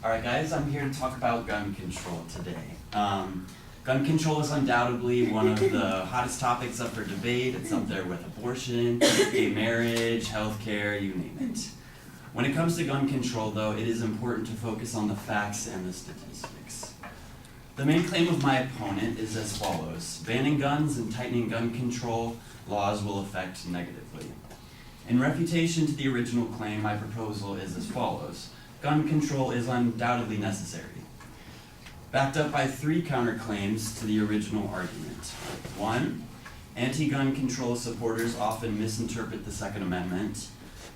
Alright guys, I'm here to talk about gun control today. Gun control is undoubtedly one of the hottest topics up for debate. It's up there with abortion, gay marriage, healthcare, you name it. When it comes to gun control though, it is important to focus on the facts and the statistics. The main claim of my opponent is as follows: banning guns and tightening gun control laws will affect negatively. In refutation to the original claim, my proposal is as follows: gun control is undoubtedly necessary, backed up by three counterclaims to the original argument. 1, anti-gun control supporters often misinterpret the Second Amendment.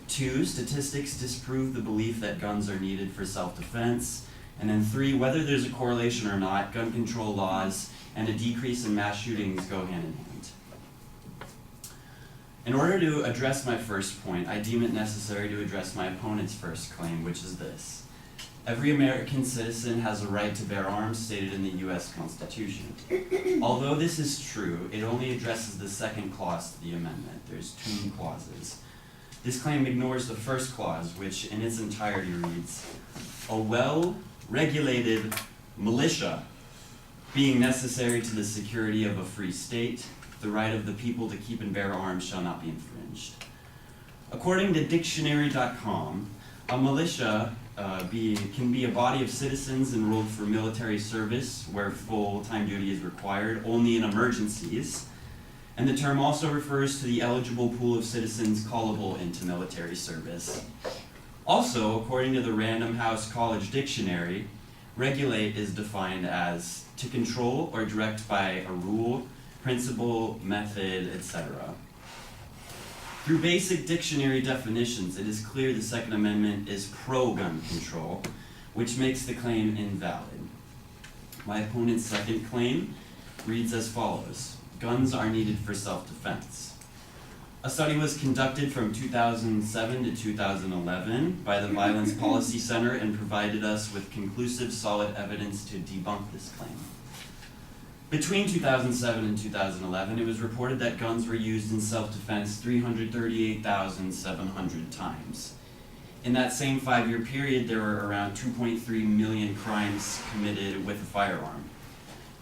2, statistics disprove the belief that guns are needed for self-defense. And then 3, whether there's a correlation or not, gun control laws and a decrease in mass shootings go hand in hand. In order to address my first point, I deem it necessary to address my opponent's first claim, which is this: every American citizen has a right to bear arms stated in the US Constitution. Although this is true, it only addresses the second clause to the amendment. There's 2 clauses. This claim ignores the first clause, which in its entirety reads, "A well-regulated militia being necessary to the security of a free state, the right of the people to keep and bear arms shall not be infringed." According to dictionary.com, a militia can be a body of citizens enrolled for military service where full-time duty is required only in emergencies, and the term also refers to the eligible pool of citizens callable into military service. Also, according to the Random House College Dictionary, regulate is defined as to control or direct by a rule, principle, method, etc. Through basic dictionary definitions, it is clear the Second Amendment is pro-gun control, which makes the claim invalid. My opponent's second claim reads as follows: guns are needed for self-defense. A study was conducted from 2007 to 2011 by the Violence Policy Center and provided us with conclusive, solid evidence to debunk this claim. Between 2007 and 2011, it was reported that guns were used in self-defense 338,700 times. In that same 5-year period, there were around 2.3 million crimes committed with a firearm.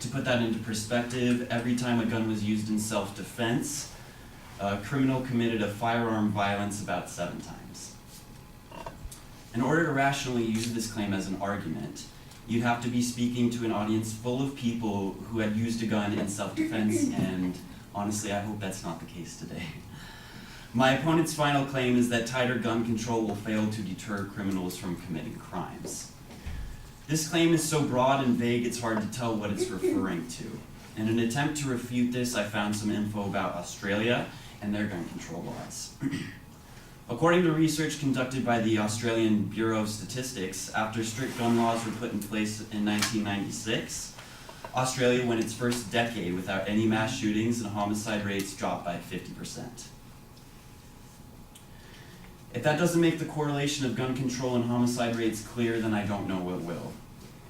To put that into perspective, every time a gun was used in self-defense, a criminal committed a firearm violence about 7 times. In order to rationally use this claim as an argument, you'd have to be speaking to an audience full of people who had used a gun in self-defense, and honestly, I hope that's not the case today. My opponent's final claim is that tighter gun control will fail to deter criminals from committing crimes. This claim is so broad and vague it's hard to tell what it's referring to. In an attempt to refute this, I found some info about Australia and their gun control laws. According to research conducted by the Australian Bureau of Statistics, after strict gun laws were put in place in 1996, Australia went its first decade without any mass shootings and homicide rates dropped by 50%. If that doesn't make the correlation of gun control and homicide rates clear, then I don't know what will.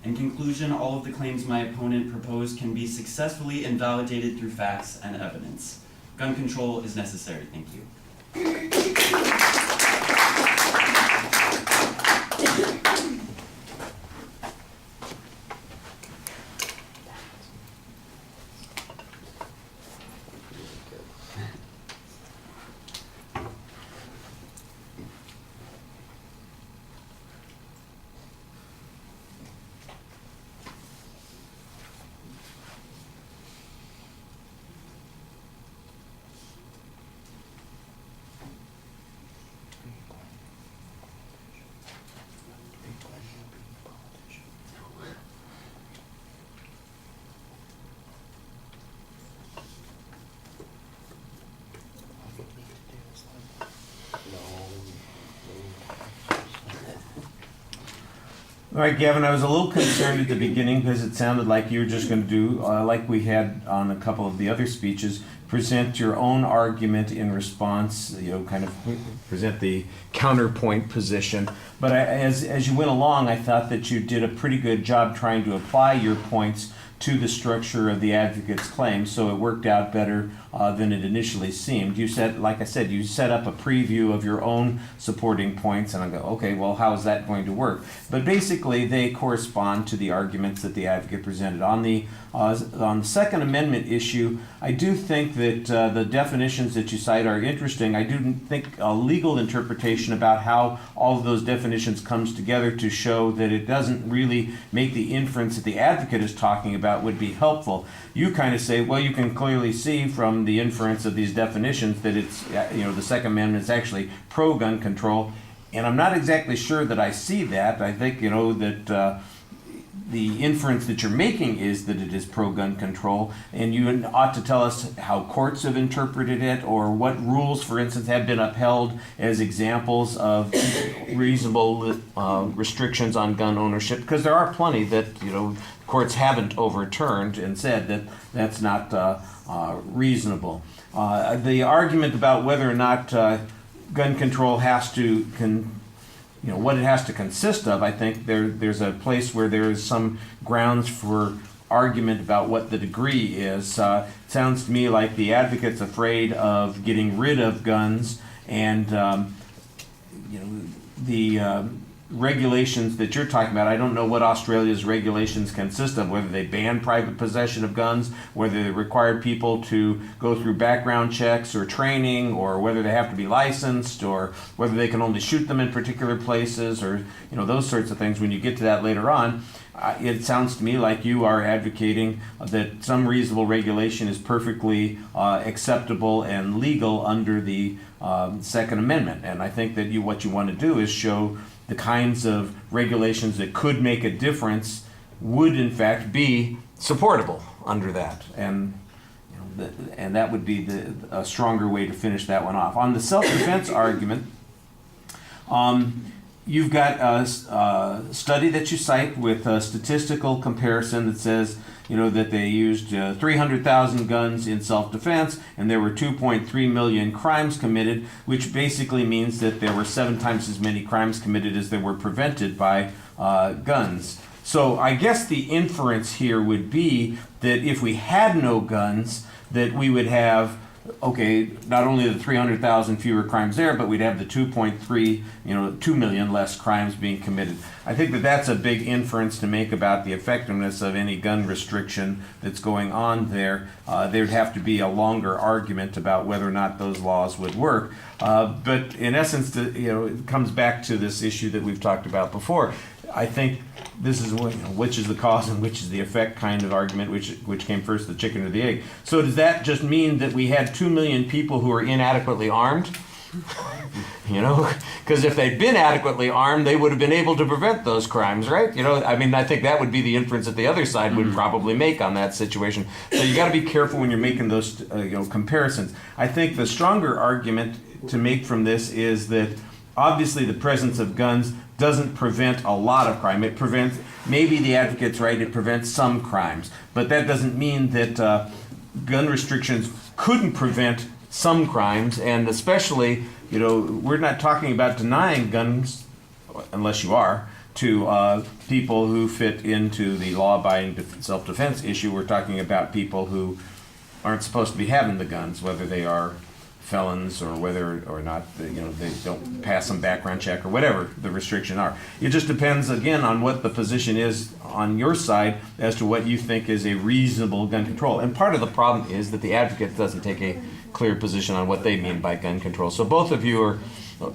In conclusion, all of the claims my opponent proposed can be successfully invalidated through facts and evidence. Gun control is necessary. Thank you. All right, Gavin, I was a little concerned at the beginning because it sounded like you were just going to do, like we had on a couple of the other speeches, present your own argument in response, kind of present the counterpoint position. But as you went along, I thought that you did a pretty good job trying to apply your points to the structure of the advocate's claim, so it worked out better than it initially seemed. You said, like I said, you set up a preview of your own supporting points, and I go, okay, well, how is that going to work? But basically, they correspond to the arguments that the advocate presented. On the Second Amendment issue, I do think that the definitions that you cite are interesting. I do think a legal interpretation about how all of those definitions comes together to show that it doesn't really make the inference that the advocate is talking about would be helpful. You kind of say, well, you can clearly see from the inference of these definitions that it's, the Second Amendment is actually pro-gun control, and I'm not exactly sure that I see that. I think, that the inference that you're making is that it is pro-gun control, and you ought to tell us how courts have interpreted it, or what rules, for instance, have been upheld as examples of reasonable restrictions on gun ownership, because there are plenty that, courts haven't overturned and said that that's not reasonable. The argument about whether or not gun control has to what it has to consist of, I think there's a place where there is some grounds for argument about what the degree is. It sounds to me like the advocate's afraid of getting rid of guns, and the regulations that you're talking about, I don't know what Australia's regulations consist of, whether they ban private possession of guns, whether they require people to go through background checks or training, or whether they have to be licensed, or whether they can only shoot them in particular places, or those sorts of things. When you get to that later on, it sounds to me like you are advocating that some reasonable regulation is perfectly acceptable and legal under the Second Amendment. And I think that what you want to do is show the kinds of regulations that could make a difference would in fact be supportable under that, and and that would be a stronger way to finish that one off. On the self-defense argument, you've got a study that you cite with a statistical comparison that says that they used 300,000 guns in self-defense, and there were 2.3 million crimes committed, which basically means that there were 7 times as many crimes committed as there were prevented by guns. So I guess the inference here would be that if we had no guns, that we would have, not only the 300,000 fewer crimes there, but we'd have the 2.3, 2 million less crimes being committed. I think that that's a big inference to make about the effectiveness of any gun restriction that's going on there. There'd have to be a longer argument about whether or not those laws would work. But in essence, it comes back to this issue that we've talked about before. I think this is which is the cause and which is the effect kind of argument, which came first, the chicken or the egg. So does that just mean that we had 2 million people who are inadequately armed? Because if they'd been adequately armed, they would have been able to prevent those crimes, right? I think that would be the inference that the other side would probably make on that situation. So you got to be careful when you're making those comparisons. I think the stronger argument to make from this is that obviously the presence of guns doesn't prevent a lot of crime. It prevents, maybe the advocate's right, it prevents some crimes. But that doesn't mean that gun restrictions couldn't prevent some crimes, and especially, we're not talking about denying guns, unless you are, to people who fit into the law-abiding self-defense issue. We're talking about people who aren't supposed to be having the guns, whether they are felons or whether or not they don't pass some background check or whatever the restriction are. It just depends again on what the position is on your side as to what you think is a reasonable gun control. And part of the problem is that the advocate doesn't take a clear position on what they mean by gun control. So both of you are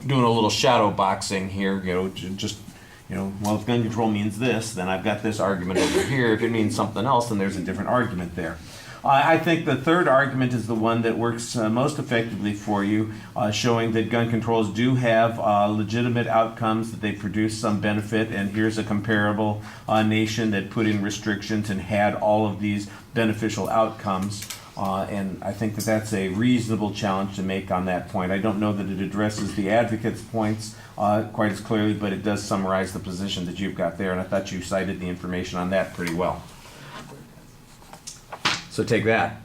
doing a little shadow boxing here. Well, if gun control means this, then I've got this argument over here. If it means something else, then there's a different argument there. I think the third argument is the one that works most effectively for you, showing that gun controls do have legitimate outcomes, that they produce some benefit, and here's a comparable nation that put in restrictions and had all of these beneficial outcomes. And I think that that's a reasonable challenge to make on that point. I don't know that it addresses the advocate's points quite as clearly, but it does summarize the position that you've got there, and I thought you cited the information on that pretty well. So take that.